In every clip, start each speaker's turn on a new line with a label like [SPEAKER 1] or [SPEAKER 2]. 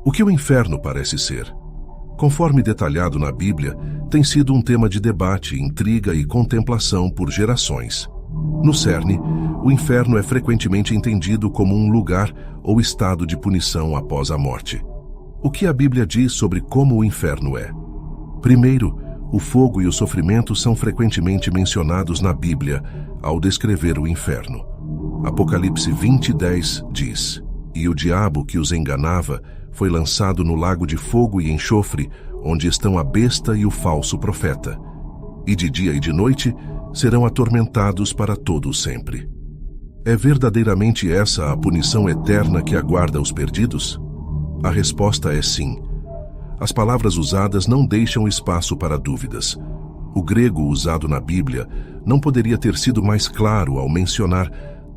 [SPEAKER 1] O que o inferno parece ser? Conforme detalhado na Bíblia, tem sido um tema de debate, intriga e contemplação por gerações. No cerne, o inferno é frequentemente entendido como um lugar ou estado de punição após a morte. O que a Bíblia diz sobre como o inferno é? Primeiro, o fogo e o sofrimento são frequentemente mencionados na Bíblia ao descrever o inferno. Apocalipse 20:10 diz: "E o diabo que os enganava foi lançado no lago de fogo e enxofre, onde estão a besta e o falso profeta. E de dia e de noite serão atormentados para todo o sempre." É verdadeiramente essa a punição eterna que aguarda os perdidos? A resposta é sim. As palavras usadas não deixam espaço para dúvidas. O grego usado na Bíblia não poderia ter sido mais claro ao mencionar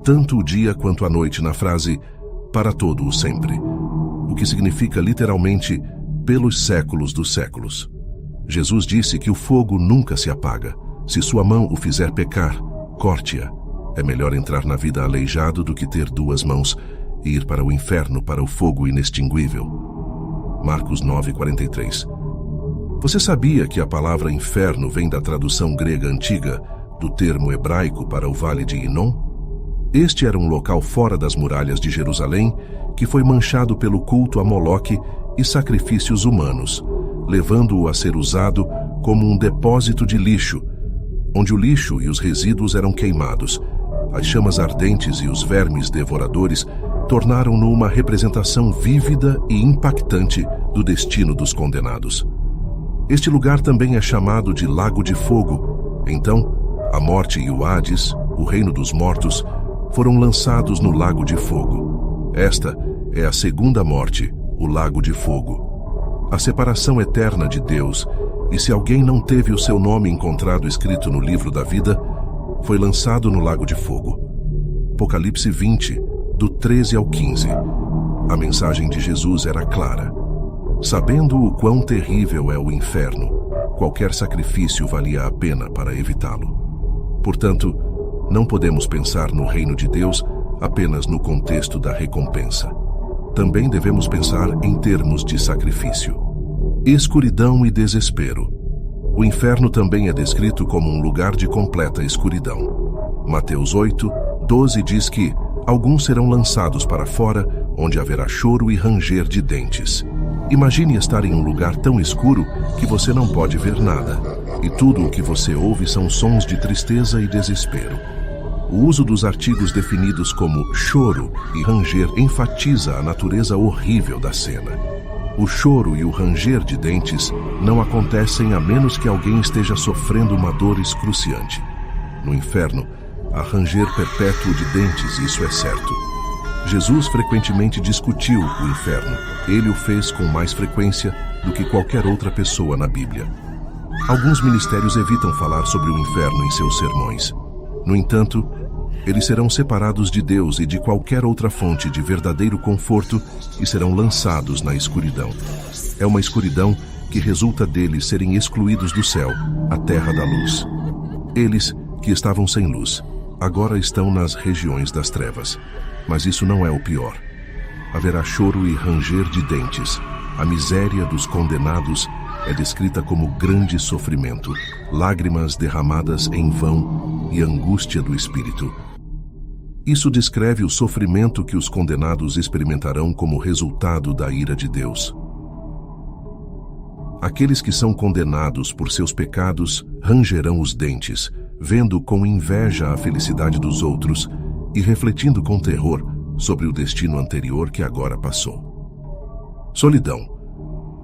[SPEAKER 1] tanto o dia quanto a noite na frase "para todo o sempre", o que significa literalmente "pelos séculos dos séculos". Jesus disse que o fogo nunca se apaga. Se sua mão o fizer pecar, corte-a. É melhor entrar na vida aleijado do que ter duas mãos e ir para o inferno, para o fogo inextinguível. Marcos 9:43. Você sabia que a palavra inferno vem da tradução grega antiga, do termo hebraico para o vale de Inom? Este era um local fora das muralhas de Jerusalém que foi manchado pelo culto a Moloque e sacrifícios humanos, levando-o a ser usado como um depósito de lixo, onde o lixo e os resíduos eram queimados. As chamas ardentes e os vermes devoradores tornaram-no uma representação vívida e impactante do destino dos condenados. Este lugar também é chamado de Lago de Fogo. Então, a morte e o Hades, o reino dos mortos, foram lançados no Lago de Fogo. Esta é a segunda morte, o Lago de Fogo. A separação eterna de Deus, e se alguém não teve o seu nome encontrado escrito no livro da vida, foi lançado no Lago de Fogo. Apocalipse 20, do 13 ao 15. A mensagem de Jesus era clara. Sabendo o quão terrível é o inferno, qualquer sacrifício valia a pena para evitá-lo. Portanto, não podemos pensar no reino de Deus apenas no contexto da recompensa. Também devemos pensar em termos de sacrifício. Escuridão e desespero. O inferno também é descrito como um lugar de completa escuridão. Mateus 8:12 diz que alguns serão lançados para fora, onde haverá choro e ranger de dentes. Imagine estar em um lugar tão escuro que você não pode ver nada, e tudo o que você ouve são sons de tristeza e desespero. O uso dos artigos definidos como choro e ranger enfatiza a natureza horrível da cena. O choro e o ranger de dentes não acontecem a menos que alguém esteja sofrendo uma dor excruciante. No inferno, há ranger perpétuo de dentes, isso é certo. Jesus frequentemente discutiu o inferno. Ele o fez com mais frequência do que qualquer outra pessoa na Bíblia. Alguns ministérios evitam falar sobre o inferno em seus sermões. No entanto, eles serão separados de Deus e de qualquer outra fonte de verdadeiro conforto e serão lançados na escuridão. É uma escuridão que resulta deles serem excluídos do céu, a terra da luz. Eles, que estavam sem luz, agora estão nas regiões das trevas. Mas isso não é o pior. Haverá choro e ranger de dentes. A miséria dos condenados é descrita como grande sofrimento, lágrimas derramadas em vão e angústia do espírito. Isso descreve o sofrimento que os condenados experimentarão como resultado da ira de Deus. Aqueles que são condenados por seus pecados rangerão os dentes, vendo com inveja a felicidade dos outros e refletindo com terror sobre o destino anterior que agora passou. Solidão.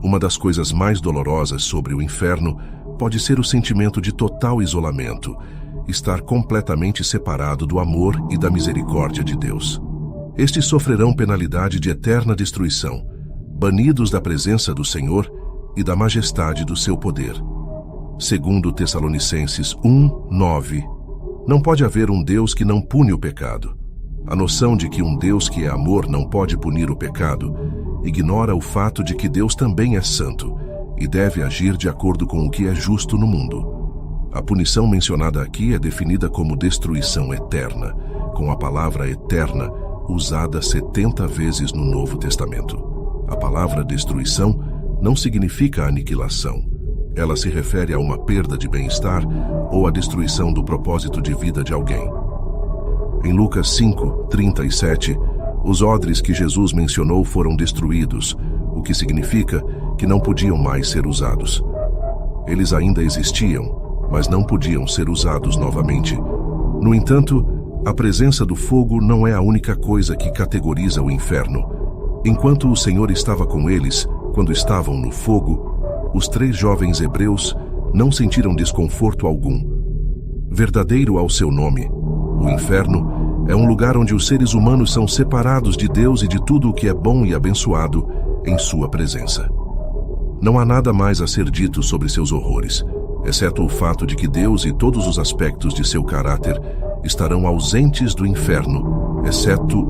[SPEAKER 1] Uma das coisas mais dolorosas sobre o inferno pode ser o sentimento de total isolamento, estar completamente separado do amor e da misericórdia de Deus. Estes sofrerão penalidade de eterna destruição, banidos da presença do Senhor e da majestade do seu poder. Segundo Tessalonicenses 1:9, não pode haver um Deus que não pune o pecado. A noção de que um Deus que é amor não pode punir o pecado ignora o fato de que Deus também é santo e deve agir de acordo com o que é justo no mundo. A punição mencionada aqui é definida como destruição eterna, com a palavra eterna usada 70 vezes no Novo Testamento. A palavra destruição não significa aniquilação. Ela se refere a uma perda de bem-estar ou a destruição do propósito de vida de alguém. Em Lucas 5:37, os odres que Jesus mencionou foram destruídos, o que significa que não podiam mais ser usados. Eles ainda existiam, mas não podiam ser usados novamente. No entanto, a presença do fogo não é a única coisa que categoriza o inferno. Enquanto o Senhor estava com eles, quando estavam no fogo, os 3 jovens hebreus não sentiram desconforto algum. Verdadeiro ao seu nome, o inferno é um lugar onde os seres humanos são separados de Deus e de tudo o que é bom e abençoado em sua presença. Não há nada mais a ser dito sobre seus horrores, exceto o fato de que Deus e todos os aspectos de seu caráter estarão ausentes do inferno, exceto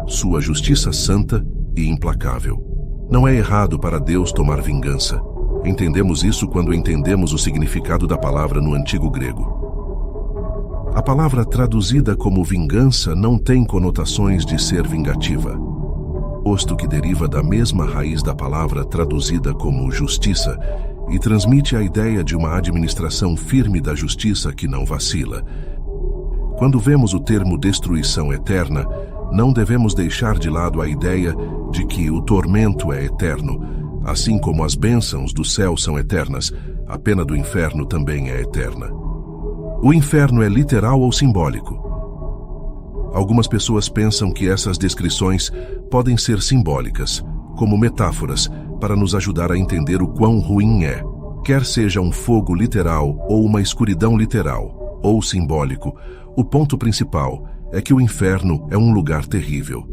[SPEAKER 1] sua justiça santa e implacável. Não é errado para Deus tomar vingança. Entendemos isso quando entendemos o significado da palavra no antigo grego. A palavra traduzida como vingança não tem conotações de ser vingativa, posto que deriva da mesma raiz da palavra traduzida como justiça e transmite a ideia de uma administração firme da justiça que não vacila. Quando vemos o termo destruição eterna, não devemos deixar de lado a ideia de que o tormento é eterno. Assim como as bênçãos do céu são eternas, a pena do inferno também é eterna. O inferno é literal ou simbólico? Algumas pessoas pensam que essas descrições podem ser simbólicas, como metáforas, para nos ajudar a entender o quão ruim é. Quer seja um fogo literal ou uma escuridão literal, ou simbólico, o ponto principal é que o inferno é um lugar terrível.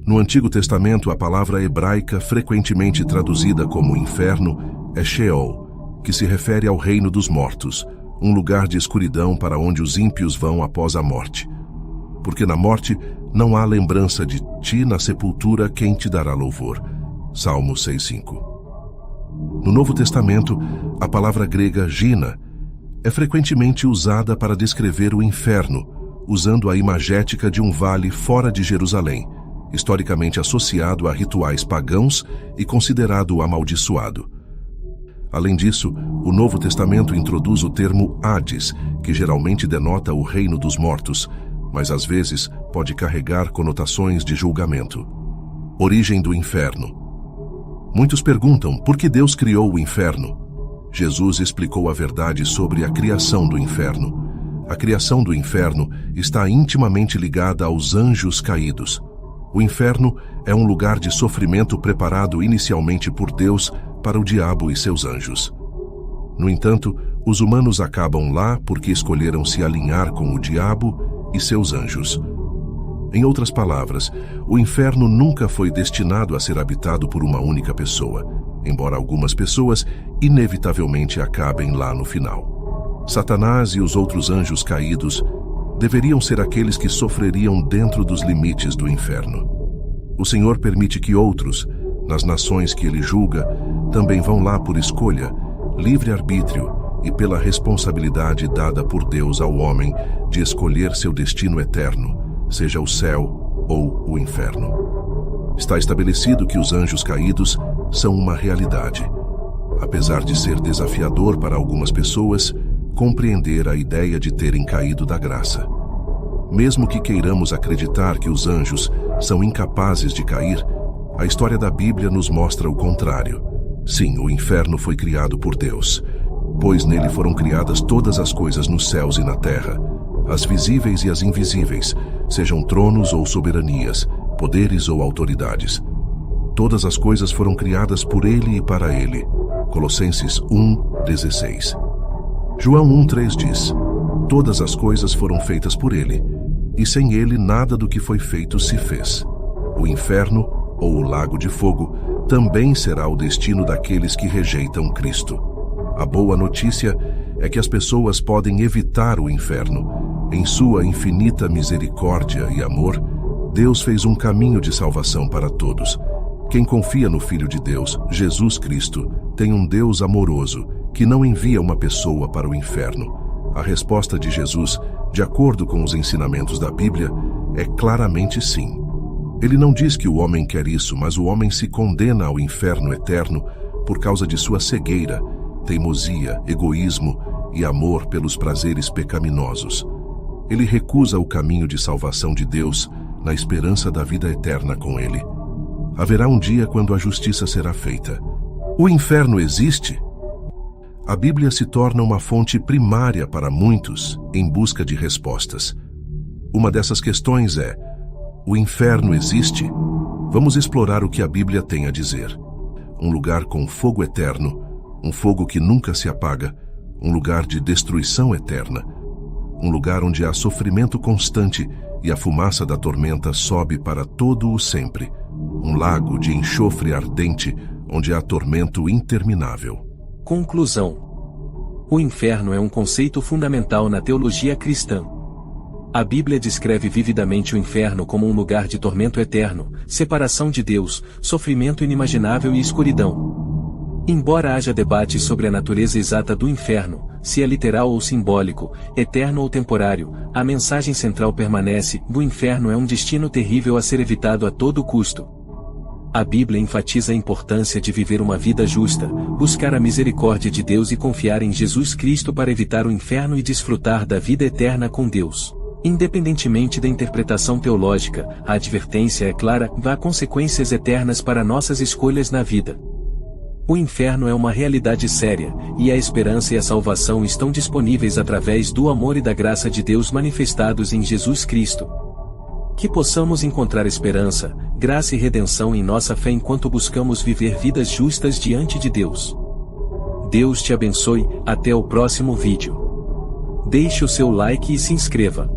[SPEAKER 1] No Antigo Testamento, a palavra hebraica frequentemente traduzida como inferno é Sheol, que se refere ao reino dos mortos, um lugar de escuridão para onde os ímpios vão após a morte. Porque na morte não há lembrança de ti, na sepultura quem te dará louvor. Salmo 6:5. No Novo Testamento, a palavra grega gina é frequentemente usada para descrever o inferno, usando a imagética de um vale fora de Jerusalém, historicamente associado a rituais pagãos e considerado amaldiçoado. Além disso, o Novo Testamento introduz o termo Hades, que geralmente denota o reino dos mortos, mas às vezes pode carregar conotações de julgamento. Origem do inferno. Muitos perguntam por que Deus criou o inferno. Jesus explicou a verdade sobre a criação do inferno. A criação do inferno está intimamente ligada aos anjos caídos. O inferno é um lugar de sofrimento preparado inicialmente por Deus para o diabo e seus anjos. No entanto, os humanos acabam lá porque escolheram se alinhar com o diabo e seus anjos. Em outras palavras, o inferno nunca foi destinado a ser habitado por uma única pessoa, embora algumas pessoas inevitavelmente acabem lá no final. Satanás e os outros anjos caídos deveriam ser aqueles que sofreriam dentro dos limites do inferno. O Senhor permite que outros, nas nações que Ele julga, também vão lá por escolha, livre-arbítrio e pela responsabilidade dada por Deus ao homem de escolher seu destino eterno, seja o céu ou o inferno. Está estabelecido que os anjos caídos são uma realidade. Apesar de ser desafiador para algumas pessoas, compreender a ideia de terem caído da graça. Mesmo que queiramos acreditar que os anjos são incapazes de cair, a história da Bíblia nos mostra o contrário. Sim, o inferno foi criado por Deus, pois nele foram criadas todas as coisas nos céus e na terra, as visíveis e as invisíveis, sejam tronos ou soberanias, poderes ou autoridades. Todas as coisas foram criadas por Ele e para Ele. Colossenses 1:16. João 1:3 diz: todas as coisas foram feitas por Ele, e sem Ele nada do que foi feito se fez. O inferno, ou o lago de fogo, também será o destino daqueles que rejeitam Cristo. A boa notícia é que as pessoas podem evitar o inferno. Em sua infinita misericórdia e amor, Deus fez um caminho de salvação para todos. Quem confia no Filho de Deus, Jesus Cristo, tem um Deus amoroso que não envia uma pessoa para o inferno. A resposta de Jesus, de acordo com os ensinamentos da Bíblia, é claramente sim. Ele não diz que o homem quer isso, mas o homem se condena ao inferno eterno por causa de sua cegueira, teimosia, egoísmo e amor pelos prazeres pecaminosos. Ele recusa o caminho de salvação de Deus na esperança da vida eterna com Ele. Haverá um dia quando a justiça será feita. O inferno existe? A Bíblia se torna uma fonte primária para muitos em busca de respostas. Uma dessas questões é: o inferno existe? Vamos explorar o que a Bíblia tem a dizer. Um lugar com fogo eterno, um fogo que nunca se apaga, um lugar de destruição eterna, um lugar onde há sofrimento constante e a fumaça da tormenta sobe para todo o sempre, um lago de enxofre ardente onde há tormento interminável.
[SPEAKER 2] Conclusão. O inferno é um conceito fundamental na teologia cristã. A Bíblia descreve vividamente o inferno como um lugar de tormento eterno, separação de Deus, sofrimento inimaginável e escuridão. Embora haja debates sobre a natureza exata do inferno, se é literal ou simbólico, eterno ou temporário, a mensagem central permanece: o inferno é um destino terrível a ser evitado a todo custo. A Bíblia enfatiza a importância de viver uma vida justa, buscar a misericórdia de Deus e confiar em Jesus Cristo para evitar o inferno e desfrutar da vida eterna com Deus. Independentemente da interpretação teológica, a advertência é clara: há consequências eternas para nossas escolhas na vida. O inferno é uma realidade séria, e a esperança e a salvação estão disponíveis através do amor e da graça de Deus manifestados em Jesus Cristo. Que possamos encontrar esperança, graça e redenção em nossa fé enquanto buscamos viver vidas justas diante de Deus. Deus te abençoe, até o próximo vídeo. Deixe o seu like e se inscreva.